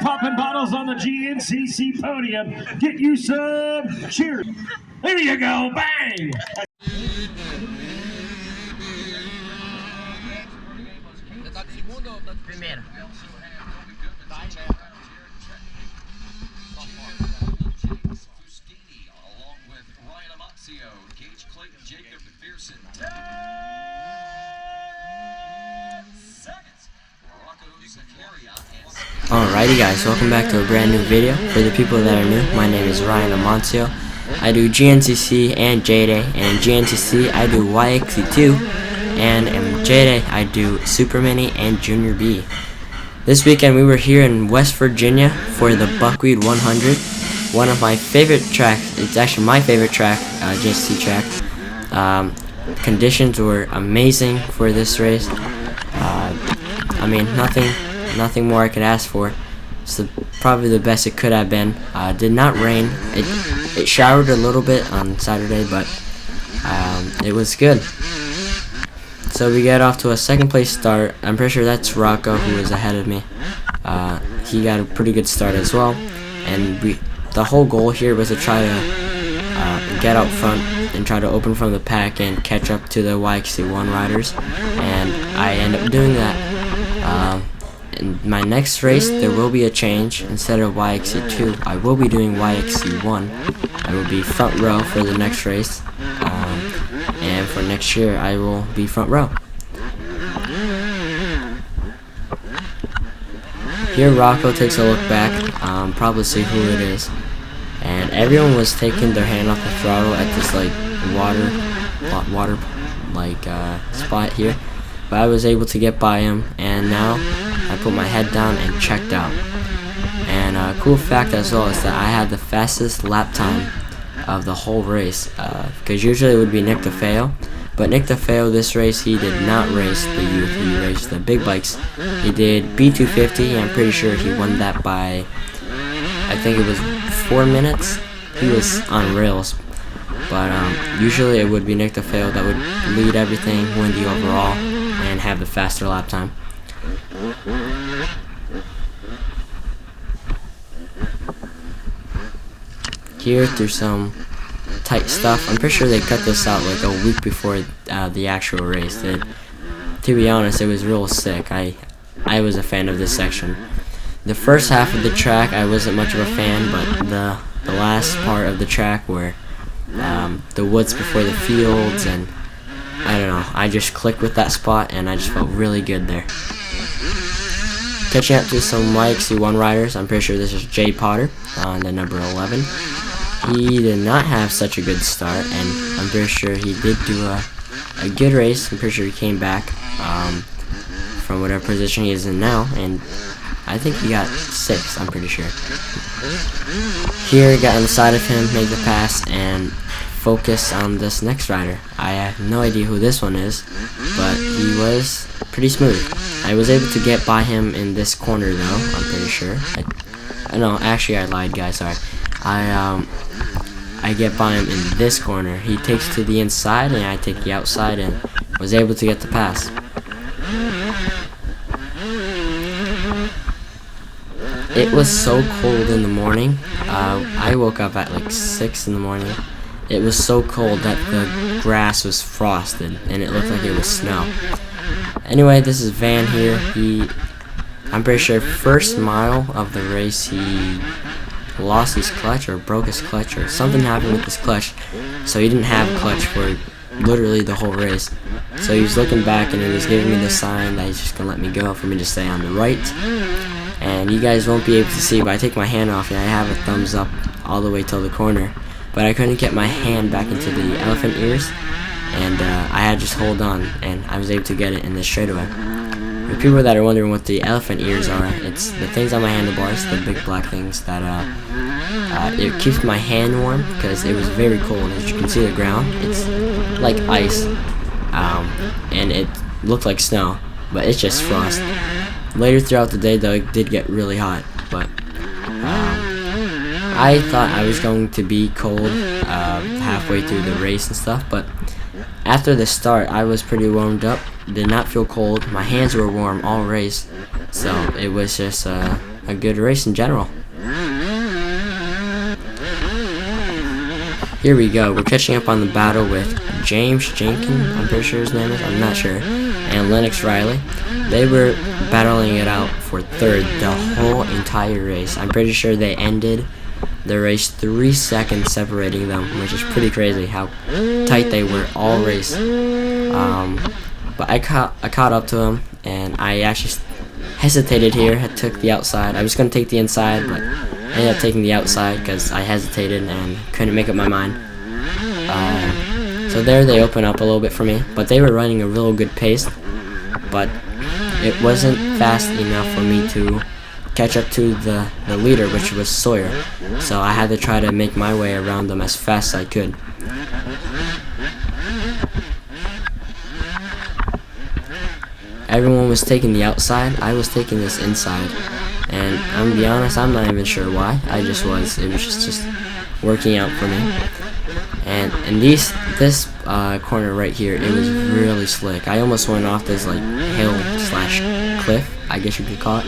popping bottles on the GNCC podium. Get you some cheers. There you go, bang! Primeiro. Along with Ryan Amancio, Jacob Pearson. Alrighty guys, welcome back to a brand new video. For the people that are new, my name is Ryan Amancio. I do GNCC and J-Day, and GNCC I do YXC2, and in J-Day I do Supermini and Junior B. This weekend we were here in West Virginia for the Buckwheat 100, one of my favorite tracks. It's actually my favorite track, GNCC track. Conditions were amazing for this race. I mean, nothing more I could ask for. It's probably the best it could have been. Did not rain. It showered a little bit on Saturday, but it was good. So we get off to a second place start. I'm pretty sure that's Rocco who was ahead of me. He got a pretty good start as well. And the whole goal here was to try to get out front and try to open from the pack and catch up to the YXC1 riders. And I end up doing that. In my next race, there will be a change. Instead of YXC2, I will be doing YXC1. I will be front row for the next race, and for next year, I will be front row. Here, Rocco takes a look back, probably see who it is, and everyone was taking their hand off the throttle at this like water spot here. But I was able to get by him, and now I put my head down and checked out. And a cool fact as well is that I had the fastest lap time of the whole race, because usually it would be Nick DeFeo, but Nick DeFeo this race, he did not race the youth, he raced the big bikes. He did B250, I'm pretty sure he won that by, I think it was 4 minutes. He was on rails. But usually it would be Nick DeFeo that would lead everything, win the overall, and have the faster lap time. Here, through some tight stuff, I'm pretty sure they cut this out like a week before the actual race. To be honest, it was real sick. I was a fan of this section. The first half of the track I wasn't much of a fan, but the last part of the track where the woods before the fields, and I don't know, I just clicked with that spot and I just felt really good there. Catching up to some YXC1 riders, I'm pretty sure this is Jay Potter on the number 11. He did not have such a good start, and I'm pretty sure he did do a good race. I'm pretty sure he came back from whatever position he is in now, and I think he got 6, I'm pretty sure. Here, got on the side of him, made the pass, and focus on this next rider. I have no idea who this one is, but he was pretty smooth. I was able to get by him in this corner though, I'm pretty sure. No, actually I lied, guys, sorry. I get by him in this corner. He takes to the inside and I take the outside, and was able to get the pass. It was so cold in the morning. I woke up at like 6 in the morning. It was so cold that the grass was frosted and it looked like it was snow. Anyway, this is Van here. I'm pretty sure first mile of the race he lost his clutch or broke his clutch, or something happened with his clutch, so he didn't have a clutch for literally the whole race. So he was looking back and he was giving me the sign that he's just gonna let me go for me to stay on the right. And you guys won't be able to see, but I take my hand off and I have a thumbs up all the way till the corner. But I couldn't get my hand back into the elephant ears, and I had to just hold on, and I was able to get it in this straightaway. For people that are wondering what the elephant ears are, it's the things on my handlebars, the big black things that it keeps my hand warm, because it was very cold. As you can see the ground, it's like ice, and it looked like snow, but it's just frost. Later throughout the day though, it did get really hot, but I thought I was going to be cold halfway through the race and stuff, but after the start I was pretty warmed up, did not feel cold, my hands were warm all race, so it was just a a good race in general. Here we go. We're catching up on the battle with James Jenkins, I'm pretty sure his name is, I'm not sure, and Lennox Riley. They were battling it out for third the whole entire race. I'm pretty sure they ended the race 3 seconds separating them, which is pretty crazy how tight they were all race. But I caught up to them, and I actually hesitated here. I took the outside. I was going to take the inside, but I ended up taking the outside because I hesitated and couldn't make up my mind. So there they open up a little bit for me, but they were running a real good pace, but it wasn't fast enough for me to catch up to the leader, which was Sawyer. So I had to try to make my way around them as fast as I could. Everyone was taking the outside. I was taking this inside, and I'm gonna be honest, I'm not even sure why. I just was. It was just working out for me. And in this corner right here, it was really slick. I almost went off this like hill / cliff, I guess you could call it.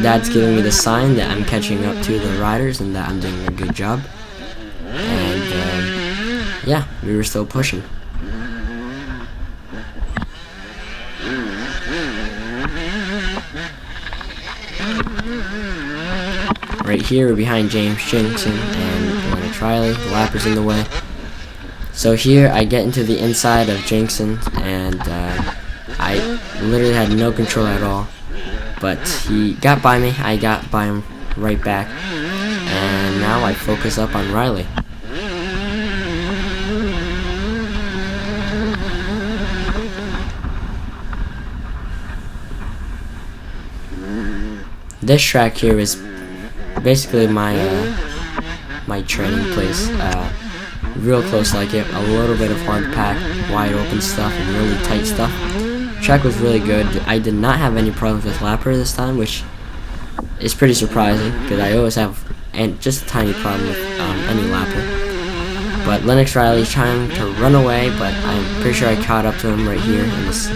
That's giving me the sign that I'm catching up to the riders and that I'm doing a good job. And yeah, we were still pushing. Right here, we're behind James Jenkins and Lennox Riley. The lapper's in the way. So here, I get into the inside of Jenkins, and I literally had no control at all. But he got by me. I got by him right back, and now I focus up on Riley. This track here is basically my training place. Real close like it. A little bit of hard pack, wide open stuff, and really tight stuff. Track was really good. I did not have any problems with lapper this time, which is pretty surprising because I always have just a tiny problem with any lapper. But Lennox Riley trying to run away, but I'm pretty sure I caught up to him right here in this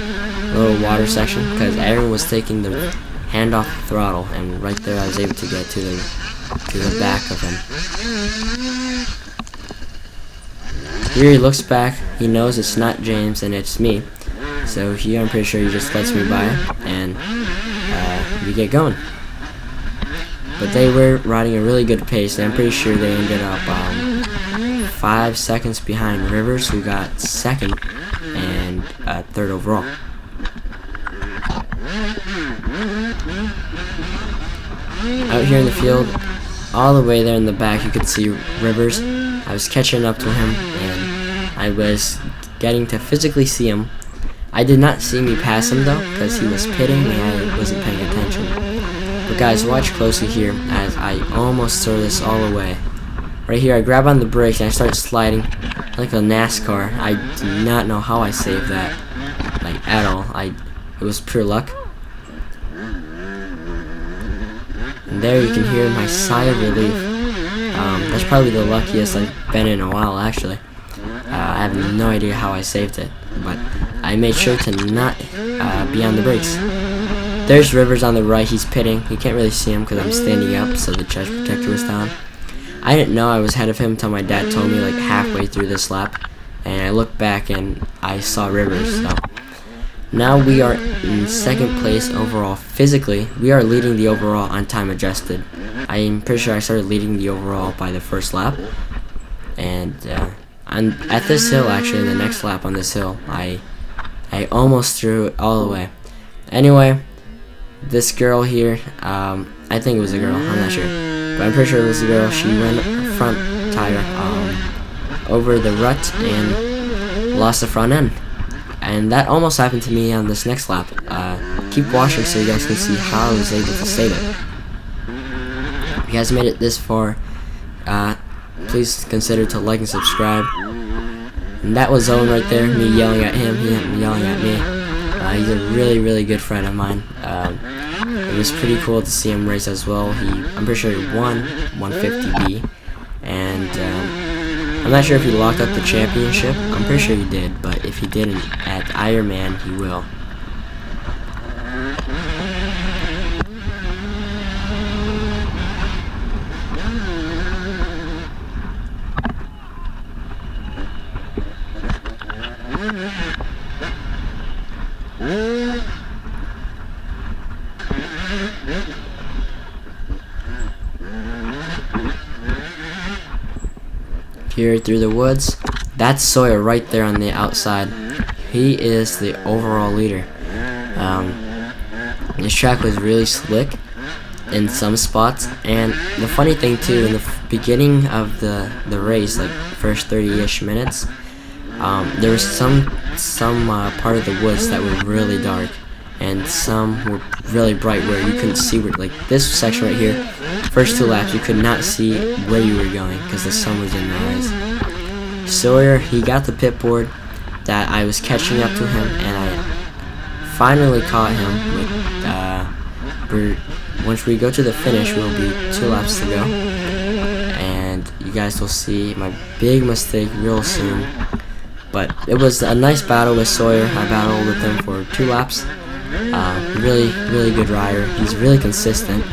little water section because everyone was taking the hand off the throttle, and right there I was able to get to the back of him. Here he looks back, he knows it's not James and it's me, so here I'm pretty sure he just lets me by, and we get going. But they were riding a really good pace, and I'm pretty sure they ended up 5 seconds behind Rivers, who got second and third overall. Out here in the field, all the way there in the back, you could see Rivers. I was catching up to him, and I was getting to physically see him. I did not see me pass him though, because he was pitting and I wasn't paying attention. But guys, watch closely here as I almost throw this all away. Right here, I grab on the brakes and I start sliding like a NASCAR. I do not know how I saved that, like at all. It was pure luck. And there you can hear my sigh of relief. That's probably the luckiest I've been in a while, actually. I have no idea how I saved it, but I made sure to not be on the brakes. There's Rivers on the right. He's pitting. You can't really see him because I'm standing up, so the chest protector was down. I didn't know I was ahead of him until my dad told me like halfway through this lap, and I looked back and I saw Rivers. So now we are in second place overall. Physically, we are leading the overall on time adjusted. I'm pretty sure I started leading the overall by the first lap, and at this hill, actually, the next lap on this hill, I almost threw it all the way. Anyway, this girl here, I think it was a girl, I'm not sure, but I'm pretty sure it was a girl. She went front tire over the rut and lost the front end. And that almost happened to me on this next lap. Keep watching so you guys can see how I was able to save it. If you guys made it this far, please consider to like and subscribe. And that was Owen right there, me yelling at him, him yelling at me. He's a really, really good friend of mine. It was pretty cool to see him race as well. I'm pretty sure he won 150B, and I'm not sure if he locked up the championship. I'm pretty sure he did, but if he didn't, at Ironman he will. Here through the woods, that's Sawyer right there on the outside. He is the overall leader. This track was really slick in some spots, and the funny thing too, in the beginning of the race, like first 30-ish minutes, there was some part of the woods that were really dark, and some were really bright where you couldn't see where, like this section right here, first 2 laps you could not see where you were going because the sun was in your eyes. Sawyer, he got the pit board that I was catching up to him, and I finally caught him with, once we go to the finish, will be 2 laps to go, and you guys will see my big mistake real soon. But it was a nice battle with Sawyer. I battled with him for 2 laps. Really good rider. He's really consistent,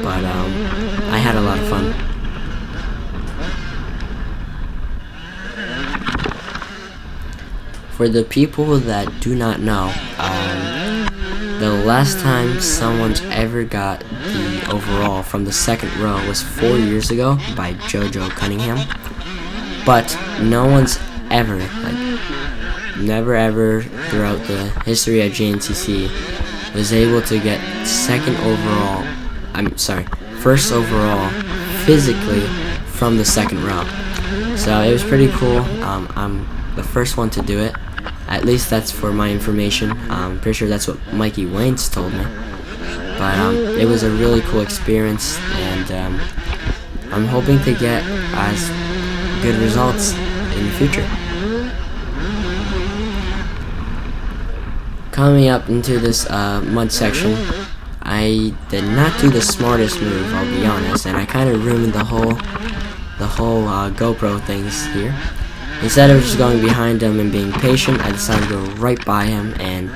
but I had a lot of fun. For the people that do not know, the last time someone's ever got the overall from the second row was 4 years ago by JoJo Cunningham. But no one's ever, like, never ever throughout the history of GNCC was able to get first overall physically from the second row. So it was pretty cool. I'm the first one to do it. At least that's for my information. I'm pretty sure that's what Mikey Waynes told me. But it was a really cool experience, and I'm hoping to get as good results in the future. Coming up into this mud section, I did not do the smartest move, I'll be honest, and I kind of ruined the whole GoPro things here. Instead of just going behind him and being patient, I decided to go right by him, and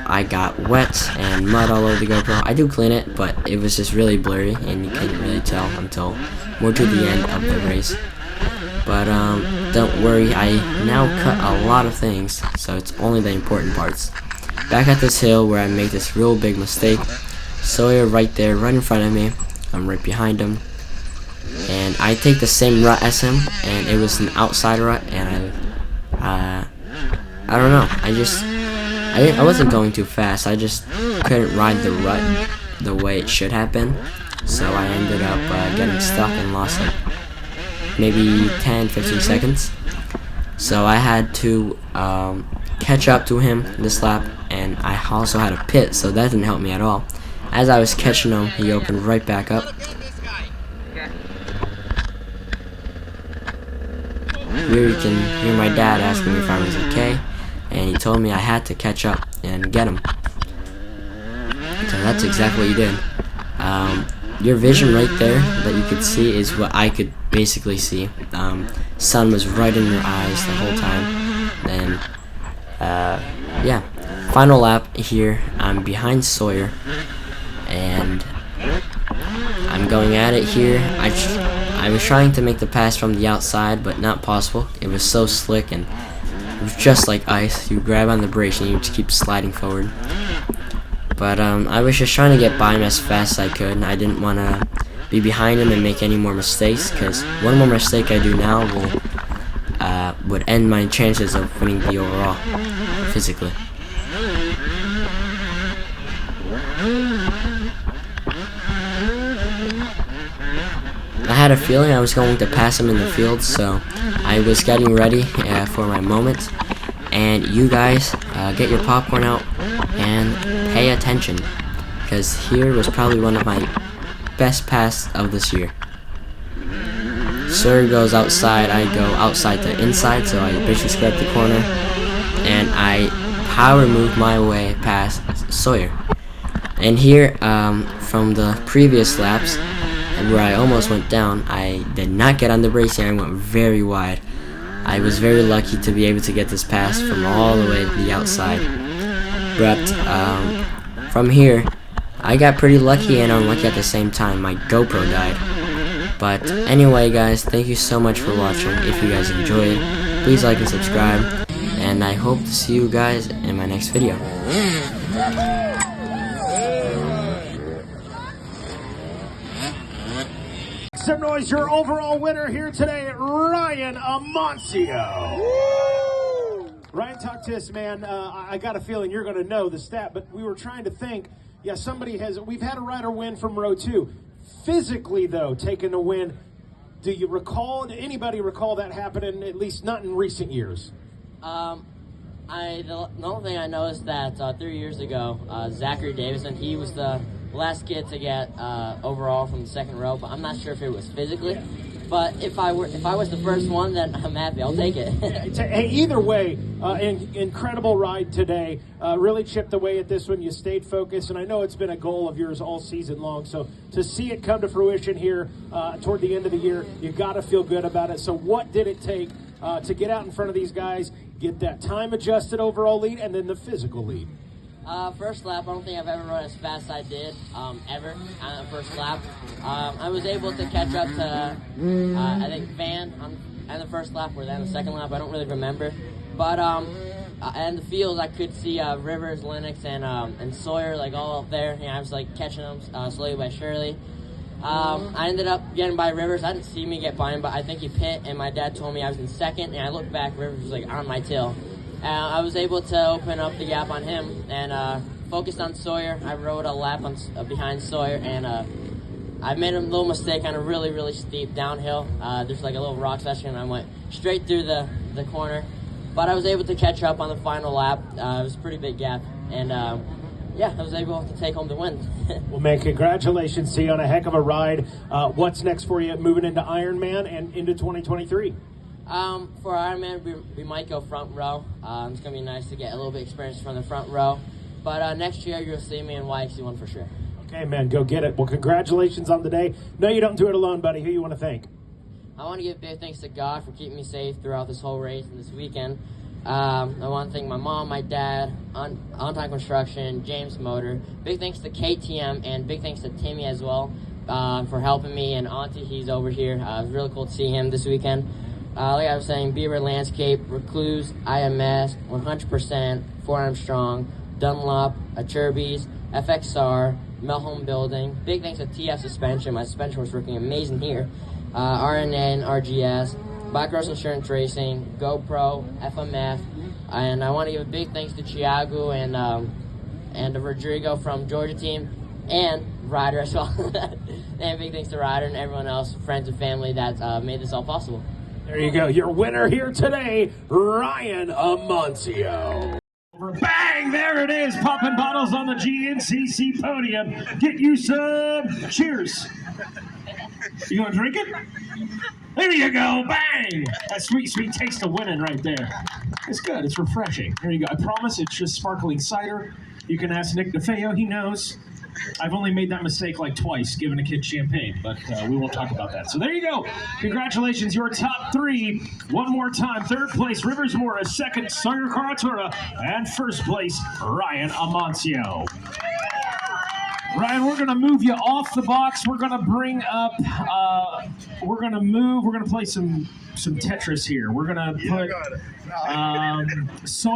I got wet and mud all over the GoPro. I do clean it, but it was just really blurry, and you couldn't really tell until more to the end of the race. But don't worry, I now cut a lot of things, so it's only the important parts. Back at this hill where I made this real big mistake, Sawyer right there, right in front of me. I'm right behind him, and I take the same rut as him, and it was an outside rut, and I don't know, I wasn't going too fast. I just couldn't ride the rut the way it should have been, so I ended up getting stuck and lost like maybe 10-15 seconds. So I had to catch up to him this lap, and I also had a pit, so that didn't help me at all. As I was catching him, he opened right back up. Here you can hear my dad asking me if I was okay, and he told me I had to catch up and get him. So that's exactly what you did. Your vision right there that you could see is what I could basically see. Sun was right in your eyes the whole time. And yeah, final lap here. I'm behind Sawyer, and I'm going at it here. I was trying to make the pass from the outside, but not possible. It was so slick, and it was just like ice. You grab on the brakes and you just keep sliding forward. But I was just trying to get by him as fast as I could, and I didn't want to be behind him and make any more mistakes, because one more mistake I do now would end my chances of winning the overall physically. I had a feeling I was going to pass him in the field, so I was getting ready for my moment. And you guys, get your popcorn out and pay attention, because here was probably one of my best pass of this year. Sawyer goes outside, I go outside to inside, so I basically scraped the corner, and I power move my way past Sawyer. And here, from the previous laps, and where I almost went down, I did not get on the brakes and I went very wide. I was very lucky to be able to get this pass from all the way to the outside. But from here, I got pretty lucky and unlucky at the same time. My GoPro died. But anyway, guys, thank you so much for watching. If you guys enjoyed, please like and subscribe. And and I hope to see you guys in my next video. Some noise, your overall winner here today, Ryan Amancio. Ryan, talk to us, man. I got a feeling you're going to know the stat, but we were trying to think. Yeah, we've had a rider win from row 2. Physically, though, taking a win, do anybody recall that happening, at least not in recent years? The only thing I know is that 3 years ago, Zachary Davison, he was the last kid to get overall from the second row, but I'm not sure if it was physically. But if I was the first one, then I'm happy. I'll take it. Hey, either way, incredible ride today. Really chipped away at this one. You stayed focused, and I know it's been a goal of yours all season long. So to see it come to fruition here toward the end of the year, you got to feel good about it. So what did it take to get out in front of these guys, get that time-adjusted overall lead, and then the physical lead? First lap, I don't think I've ever run as fast as I did, ever, on the first lap. I was able to catch up to, I think, Van on the first lap, or then the second lap, I don't really remember. But, in the field, I could see Rivers, Lennox, and Sawyer, like, all up there. I was, like, catching them slowly but surely. I ended up getting by Rivers. I didn't see me get by him, but I think he pit, and my dad told me I was in second, and I looked back, Rivers was, like, on my tail. I was able to open up the gap on him and focused on Sawyer. I rode a lap behind Sawyer, and I made a little mistake on a really, really steep downhill. There's like a little rock section, and I went straight through the corner. But I was able to catch up on the final lap. It was a pretty big gap, and yeah, I was able to take home the win. Well, man, congratulations. See you on a heck of a ride. What's next for you moving into Ironman and into 2023? For Ironman, we might go front row. It's going to be nice to get a little bit of experience from the front row. But next year, you'll see me in YXC2 for sure. Okay, man, go get it. Well, congratulations on the day. No, you don't do it alone, buddy. Who you want to thank? I want to give big thanks to God for keeping me safe throughout this whole race and this weekend. I want to thank my mom, my dad, On Time Construction, James Motor. Big thanks to KTM, and big thanks to Timmy as well for helping me. And Auntie, he's over here. It was really cool to see him this weekend. Like I was saying, Beaver Landscape, Recluse, IMS, 100%, 4 Armstrong, Dunlop, Acherbys, FXR, Melholm Building. Big thanks to TF Suspension. My suspension was working amazing here. RNN, RGS, Black Rose Insurance Racing, GoPro, FMF, and I want to give a big thanks to Chiago and Rodrigo from Georgia team, and Ryder as well. And big thanks to Ryder and everyone else, friends and family that made this all possible. There you go. Your winner here today, Ryan Amancio. Bang! There it is. Popping bottles on the GNCC podium. Get you some cheers. You gonna drink it? There you go. Bang! That sweet, sweet taste of winning right there. It's good. It's refreshing. There you go. I promise it's just sparkling cider. You can ask Nick DeFeo. He knows. I've only made that mistake like twice, giving a kid champagne, but we won't talk about that. So there you go. Congratulations, your top 3. One more time. 3rd place, Rivers Morris. 2nd, Sawyer Caratura. And 1st place, Ryan Amancio. Ryan, we're going to move you off the box. We're going to bring up, we're going to play some Tetris here. We're going to put Sawyer.